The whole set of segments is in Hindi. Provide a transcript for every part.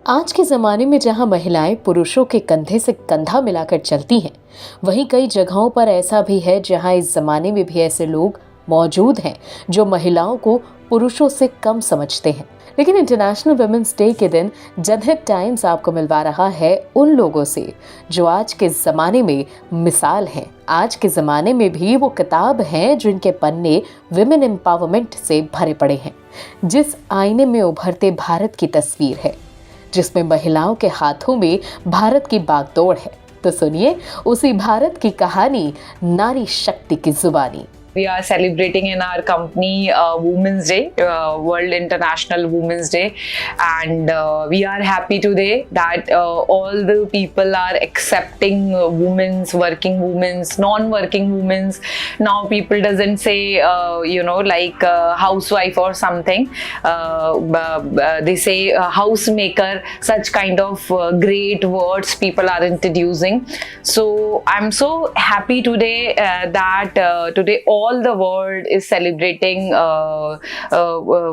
आज के ज़माने में जहां महिलाएं पुरुषों के कंधे से कंधा मिलाकर चलती हैं, वहीं कई जगहों पर ऐसा भी है जहां इस ज़माने में भी ऐसे लोग मौजूद हैं जो महिलाओं को पुरुषों से कम समझते हैं। लेकिन इंटरनेशनल वुमेन्स डे के दिन जनहित टाइम्स आपको मिलवा रहा है उन लोगों से जो आज के ज़माने में मिसाल हैं। आज के ज़माने में भी वो किताब हैं जिनके पन्ने विमेन एम्पावरमेंट से भरे पड़े हैं। जिस आईने में उभरते भारत की तस्वीर है, जिसमें महिलाओं के हाथों में भारत की बागडोर है। तो सुनिए उसी भारत की कहानी, नारी शक्ति की जुबानी। We are celebrating in our company Women's Day, World International Women's Day, and we are happy today that all the people are accepting women's, working women's, non-working women's. Now people doesn't say like housewife or something. They say housemaker. Such kind of great words people are introducing. So I'm so happy today that today all the world is celebrating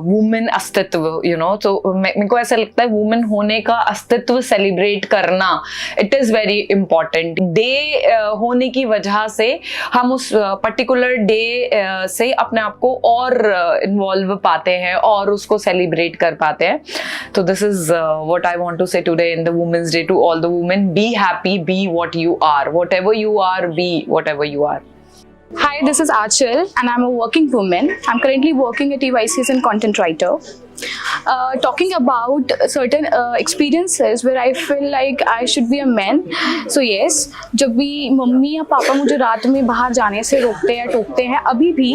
women अस्तित्व, तो मेरे को ऐसा लगता है वुमेन होने का अस्तित्व सेलिब्रेट करना it is very important. Day होने की वजह से हम उस पर्टिकुलर डे से अपने आप को और इन्वॉल्व पाते हैं और उसको सेलिब्रेट कर पाते हैं। तो this is what I want to say today in the women's day to all the women. Be happy, be what you are, whatever you are, be whatever you are. Hi, this is Achal and I'm a working woman. I'm currently working at EYC as a content writer. Talking about certain experiences where I feel like I should be a man. So yes, जब भी मम्मी या पापा मुझे रात में बाहर जाने से रोकते हैं, टोकते हैं, अभी भी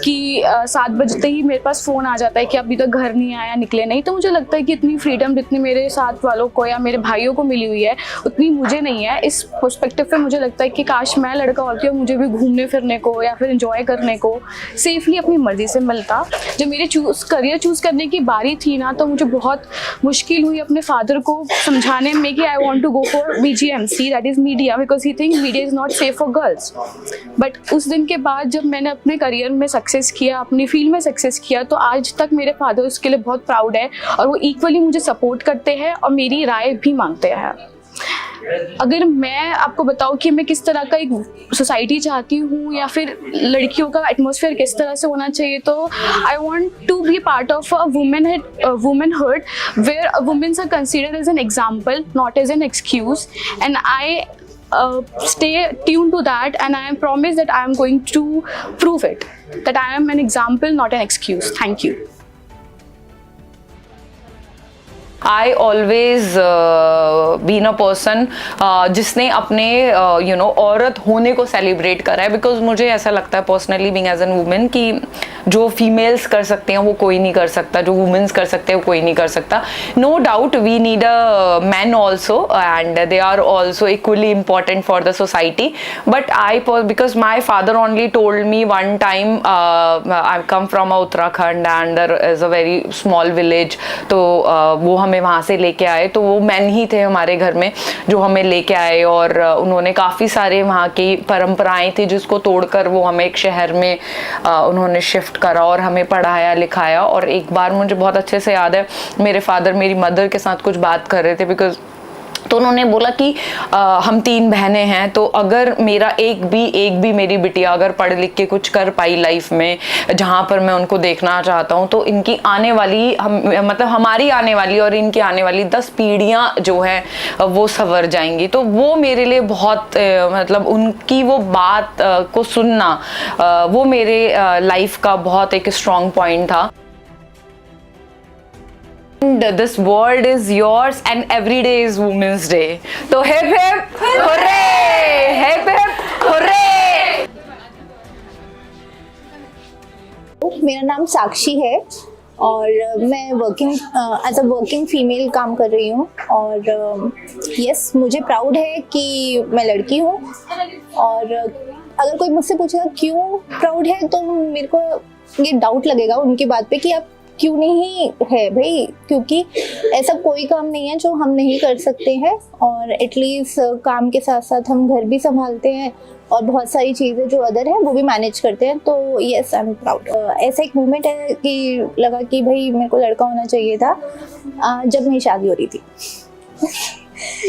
कि 7 बजते ही मेरे पास फ़ोन आ जाता है कि अभी तक घर नहीं आया, निकले नहीं, तो मुझे लगता है कि इतनी फ्रीडम जितनी मेरे साथ वालों को या मेरे भाइयों को मिली हुई है उतनी मुझे नहीं है। इस पर्सपेक्टिव पे मुझे लगता है कि काश मैं लड़का होती और मुझे भी घूमने फिरने को या फिर इंजॉय करने को सेफली अपनी मर्जी से मिलता। जब मेरे करियर चूज़ करने की बारी थी ना, तो मुझे बहुत मुश्किल हुई अपने फादर को समझाने में कि I want to go for BGMC, that is media, because he think media is not safe for girls. But उस दिन के बाद जब मैंने अपने करियर में सक्सेस किया, अपनी फील्ड में सक्सेस किया, तो आज तक मेरे फादर उसके लिए बहुत प्राउड है और वो इक्वली मुझे सपोर्ट करते हैं और मेरी राय भी मांगते हैं। अगर मैं आपको बताऊं कि मैं किस तरह का एक सोसाइटी चाहती हूँ या फिर लड़कियों का एटमॉस्फेयर किस तरह से होना चाहिए, तो I want to be part of a womanhood where womens are considered as an example, not as an excuse, and I stay tuned to that, and I am promised that I am going to prove it, that I am an example, not an excuse. Thank you. I always been a person जिसने अपने औरत होने को सेलिब्रेट करा है, बिकॉज मुझे ऐसा लगता है personally being as an women कि जो फीमेल्स कर सकते हैं वो कोई नहीं कर सकता, जो वुमेन्स कर सकते हैं वो कोई नहीं कर सकता। No doubt we need a man also and they are also equally important for the society. But I because my father only told me one time, I come from Uttarakhand and there is a very small village, तो वो हमें वहाँ से लेके आए, तो वो मैन ही थे हमारे घर में जो हमें लेके आए और उन्होंने काफ़ी सारे वहाँ की परंपराएं थी जिसको तोड़कर वो हमें एक शहर में उन्होंने शिफ्ट करा और हमें पढ़ाया लिखाया। और एक बार मुझे बहुत अच्छे से याद है, मेरे फादर मेरी मदर के साथ कुछ बात कर रहे थे, बिकॉज तो उन्होंने बोला कि हम 3 बहनें हैं, तो अगर मेरा एक भी मेरी बिटिया अगर पढ़ लिख के कुछ कर पाई लाइफ में जहाँ पर मैं उनको देखना चाहता हूँ, तो इनकी आने वाली मतलब हमारी आने वाली और इनकी आने वाली 10 पीढ़ियाँ जो है वो संवर जाएंगी। तो वो मेरे लिए बहुत मतलब उनकी वो बात को सुनना वो मेरे लाइफ का बहुत एक स्ट्रॉन्ग पॉइंट था। This world is yours and every day is Women's Day. तो hip hip hooray! Hip hip hooray! मेरा नाम साक्षी है और मैं एज अ वर्किंग फीमेल काम कर रही हूँ और यस मुझे प्राउड है कि मैं लड़की हूँ। और अगर कोई मुझसे पूछेगा क्यों प्राउड है, तो मेरे को ये डाउट लगेगा उनकी बात पे कि आप क्यों नहीं है भाई, क्योंकि ऐसा कोई काम नहीं है जो हम नहीं कर सकते हैं, और एटलीस्ट काम के साथ साथ हम घर भी संभालते हैं और बहुत सारी चीज़ें जो अदर हैं वो भी मैनेज करते हैं। तो येस, आई एम प्राउड। ऐसा एक मोमेंट है कि लगा कि भाई मेरे को लड़का होना चाहिए था जब मेरी शादी हो रही थी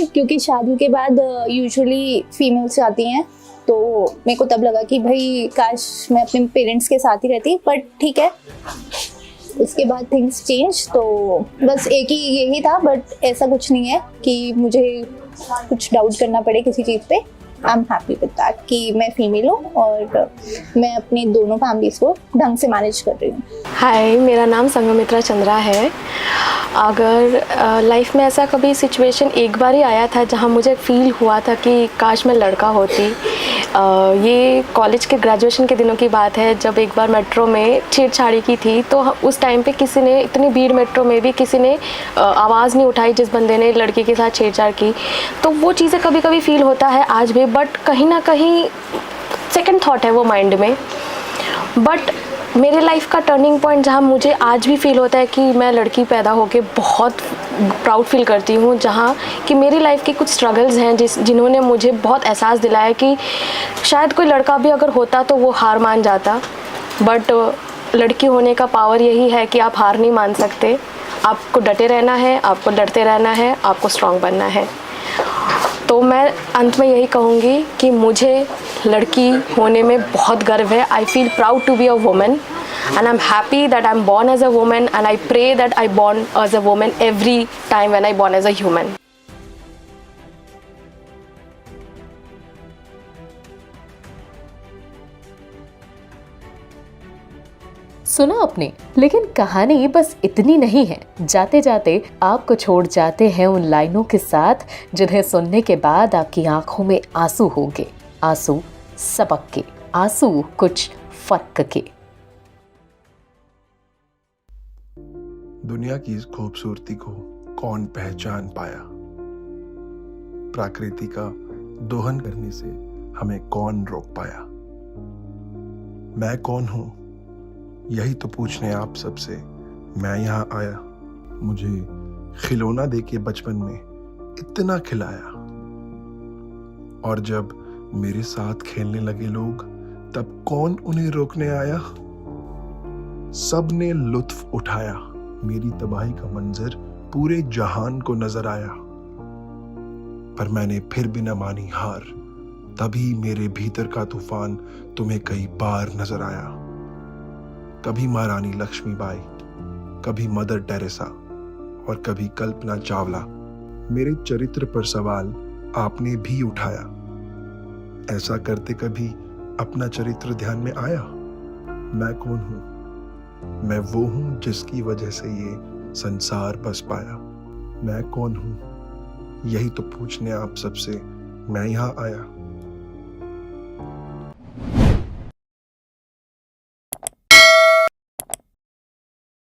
क्योंकि शादी के बाद यूजुअली फीमेल्स आती हैं, तो मेरे को तब लगा कि भाई काश मैं अपने पेरेंट्स के साथ ही रहती, बट ठीक है, उसके बाद थिंग्स चेंज। तो बस एक ही यही था, बट ऐसा कुछ नहीं है कि मुझे कुछ डाउट करना पड़े किसी चीज़ पे। आई एम हैप्पी विद दैट कि मैं फीमेल हूँ और मैं अपनी दोनों फैमिलीज़ को ढंग से मैनेज कर रही हूँ। हाय, मेरा नाम संगमित्रा चंद्रा है। अगर लाइफ में ऐसा कभी सिचुएशन एक बार ही आया था जहाँ मुझे फ़ील हुआ था कि काश मैं लड़का होती। ये कॉलेज के ग्रेजुएशन के दिनों की बात है, जब एक बार मेट्रो में छेड़छाड़ी की थी। तो उस टाइम पे किसी ने, इतनी भीड़ मेट्रो में भी किसी ने आवाज़ नहीं उठाई जिस बंदे ने लड़की के साथ छेड़छाड़ की। तो वो चीज़ें कभी कभी फ़ील होता है आज भी, बट कहीं ना कहीं सेकंड थॉट है वो माइंड में। बट मेरे लाइफ का टर्निंग पॉइंट जहाँ मुझे आज भी फील होता है कि मैं लड़की पैदा होके बहुत प्राउड फील करती हूँ, जहाँ कि मेरी लाइफ के कुछ स्ट्रगल्स हैं जिन्होंने मुझे बहुत एहसास दिलाया कि शायद कोई लड़का भी अगर होता तो वो हार मान जाता, बट लड़की होने का पावर यही है कि आप हार नहीं मान सकते। आपको डटे रहना है, आपको लड़ते रहना है, आपको स्ट्रांग बनना है। तो मैं अंत में यही कहूँगी कि मुझे लड़की होने में बहुत गर्व है। I feel proud to be a woman and I am happy that I am born as a woman, and I pray that I born as a woman every time when I born as a human. सुना आपने, लेकिन कहानी बस इतनी नहीं है। जाते जाते आपको छोड़ जाते हैं उन लाइनों के साथ जिन्हें सुनने के बाद आपकी आंखों में आंसू होंगे, आंसू सबक के, आंसू कुछ फर्क के। दुनिया की इस खूबसूरती को कौन पहचान पाया, प्रकृति का दोहन करने से हमें कौन रोक पाया। मैं कौन हूं, यही तो पूछने आप सबसे मैं यहाँ आया। मुझे खिलौना देके बचपन में इतना खिलाया, और जब मेरे साथ खेलने लगे लोग तब कौन उन्हें रोकने आया। सब ने लुत्फ उठाया, मेरी तबाही का मंजर पूरे जहान को नजर आया। पर मैंने फिर भी न मानी हार, तभी मेरे भीतर का तूफान तुम्हें कई बार नजर आया। कभी महारानी लक्ष्मीबाई, कभी मदर टेरेसा और कभी कल्पना चावला। मेरे चरित्र पर सवाल आपने भी उठाया। ऐसा करते कभी अपना चरित्र ध्यान में आया। मैं कौन हूं? मैं वो हूं जिसकी वजह से ये संसार बस पाया। मैं कौन हूं? यही तो पूछने आप सबसे मैं यहाँ आया।